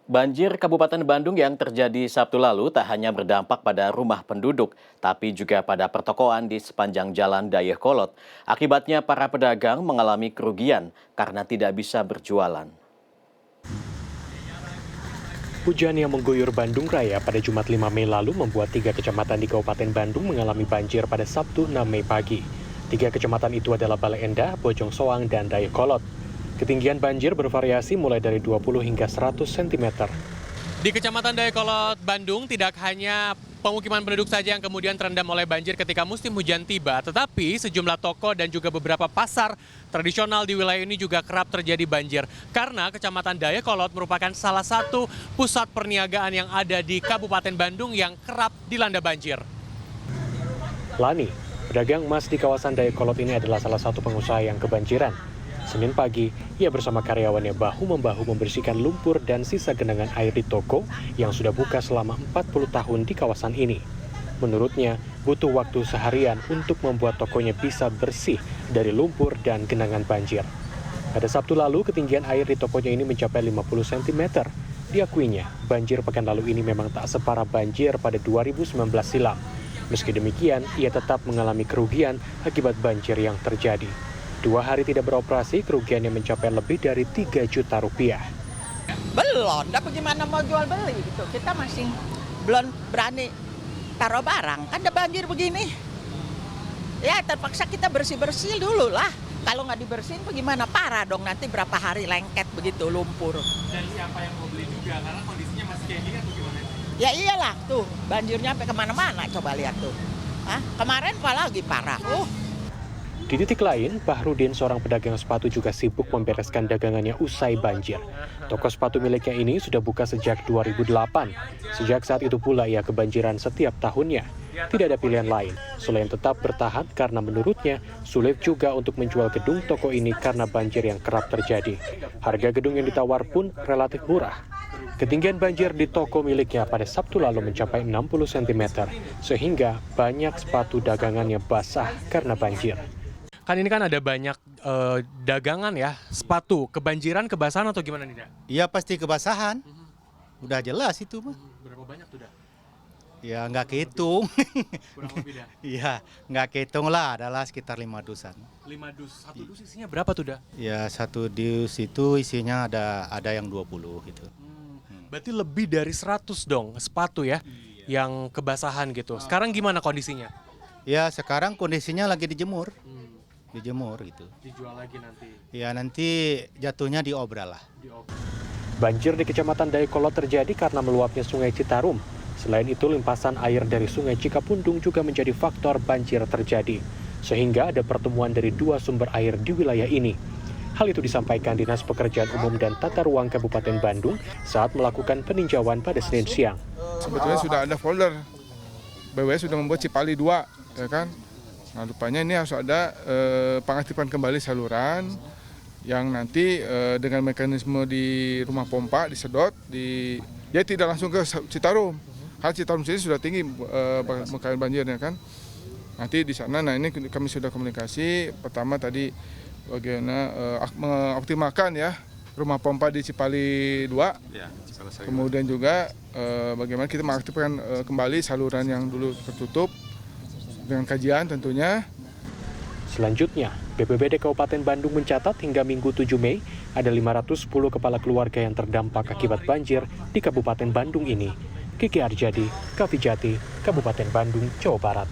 Banjir Kabupaten Bandung yang terjadi Sabtu lalu tak hanya berdampak pada rumah penduduk, tapi juga pada pertokoan di sepanjang Jalan Dayakolot. Akibatnya para pedagang mengalami kerugian karena tidak bisa berjualan. Hujan yang mengguyur Bandung Raya pada Jumat 5 Mei lalu membuat 3 kecamatan di Kabupaten Bandung mengalami banjir pada Sabtu 6 Mei pagi. 3 kecamatan itu adalah Bale Endah, Bojong Soang, dan Dayakolot. Ketinggian banjir bervariasi mulai dari 20 hingga 100 cm. Di Kecamatan Dayakolot, Bandung tidak hanya pemukiman penduduk saja yang kemudian terendam oleh banjir ketika musim hujan tiba, tetapi sejumlah toko dan juga beberapa pasar tradisional di wilayah ini juga kerap terjadi banjir. Karena Kecamatan Dayakolot merupakan salah satu pusat perniagaan yang ada di Kabupaten Bandung yang kerap dilanda banjir. Lani, pedagang emas di kawasan Dayakolot ini adalah salah satu pengusaha yang kebanjiran. Senin pagi, ia bersama karyawannya bahu-membahu membersihkan lumpur dan sisa genangan air di toko yang sudah buka selama 40 tahun di kawasan ini. Menurutnya, butuh waktu seharian untuk membuat tokonya bisa bersih dari lumpur dan genangan banjir. Pada Sabtu lalu, ketinggian air di tokonya ini mencapai 50 cm. Diakuinya, banjir pekan lalu ini memang tak separah banjir pada 2019 silam. Meski demikian, ia tetap mengalami kerugian akibat banjir yang terjadi. 2 hari tidak beroperasi, kerugiannya mencapai lebih dari 3 juta rupiah. Belum, tapi gimana mau jual beli gitu. Kita masih belum berani taruh barang. Kan ada banjir begini. Ya terpaksa kita bersih-bersih dulu lah. Kalau nggak dibersihin bagaimana? Parah dong, nanti berapa hari lengket begitu lumpur. Dan siapa yang mau beli juga, karena kondisinya masih kayak gini atau gimana? Ya iyalah tuh, banjirnya sampai kemana-mana, coba lihat tuh. Hah? Kemarin apalagi parah. Di titik lain, Bahrudin, seorang pedagang sepatu juga sibuk membereskan dagangannya usai banjir. Toko sepatu miliknya ini sudah buka sejak 2008. Sejak saat itu pula ia kebanjiran setiap tahunnya. Tidak ada pilihan lain, selain tetap bertahan karena menurutnya sulit juga untuk menjual gedung toko ini karena banjir yang kerap terjadi. Harga gedung yang ditawar pun relatif murah. Ketinggian banjir di toko miliknya pada Sabtu lalu mencapai 60 cm, sehingga banyak sepatu dagangannya basah karena banjir. Kan ini kan ada banyak dagangan ya, sepatu, kebanjiran, kebasahan atau gimana nih, Dak? Iya pasti kebasahan, udah jelas itu mah. Berapa banyak tuh, Dak? Ya nggak kehitung. Kurang lebih, Dak? Iya nggak kehitung lah, adalah sekitar 5 dusan. 5 dus, satu dus isinya berapa tuh, Dak? Ya satu dus itu isinya ada yang 20 gitu. Berarti lebih dari 100 dong sepatu ya, yang kebasahan gitu. Sekarang gimana kondisinya? Ya sekarang kondisinya lagi dijemur, dijemur gitu. Dijual lagi nanti? Ya nanti jatuhnya diobral lah. Banjir di Kecamatan Dayakolot terjadi karena meluapnya Sungai Citarum. Selain itu, limpasan air dari Sungai Cikapundung juga menjadi faktor banjir terjadi. Sehingga ada pertemuan dari 2 sumber air di wilayah ini. Hal itu disampaikan Dinas Pekerjaan Umum dan Tata Ruang Kabupaten Bandung saat melakukan peninjauan pada Senin siang. Sebetulnya sudah ada folder, BW sudah membuat Cipali 2, ya kan? Nah rupanya ini harus ada pengaktifan kembali saluran yang nanti dengan mekanisme di rumah pompa disedot, ya tidak langsung ke Citarum. Karena Citarum sendiri sudah tinggi mukaan banjirnya kan. Nanti di sana, nah ini kami sudah komunikasi. Pertama tadi bagaimana mengoptimalkan ya rumah pompa di Cipali 2. Kemudian juga bagaimana kita mengaktifkan kembali saluran yang dulu tertutup dengan kajian tentunya. Selanjutnya, BPBD Kabupaten Bandung mencatat hingga Minggu 7 Mei ada 510 kepala keluarga yang terdampak akibat banjir di Kabupaten Bandung ini. Kiki Arjadi, Kavijati, Kabupaten Bandung, Jawa Barat.